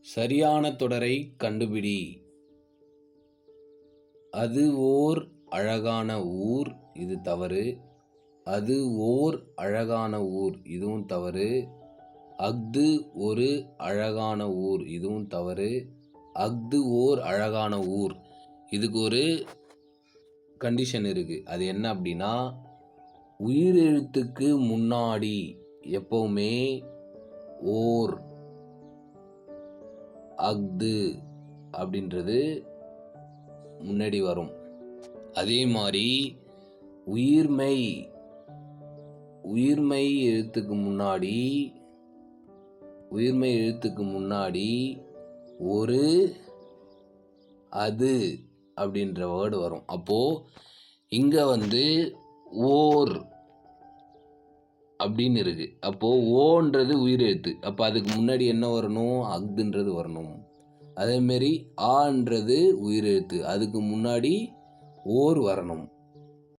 சரியான தொடரை கண்டுபிடி. அது ஓர் அழகான ஊர், இது தவறு. அது ஓர் அழகான ஊர், இதுவும் தவறு. அஃது ஒரு அழகான ஊர், இதுவும் தவறு. அஃது ஓர் அழகான ஊர், இதுக்கு ஒரு கண்டிஷன் இருக்குது. அது என்ன அப்படின்னா, உயிரெழுத்துக்கு முன்னாடி எப்போவுமே ஓர், அஃது அப்படின்றது முன்னாடி வரும். அதே மாதிரி உயிர்மை எழுத்துக்கு முன்னாடி ஒரு அது அப்படின்ற வேர்டு வரும். அப்போது இங்கே ஓர் அப்படின்னு இருக்குது. அப்போது ஓன்றது உயிரெழுத்து, அப்போ அதுக்கு முன்னாடி என்ன வரணும்? அஃதுன்றது வரணும். அதேமாரி ஆன்றது உயிரெழுத்து, அதுக்கு முன்னாடி ஓர் வரணும்.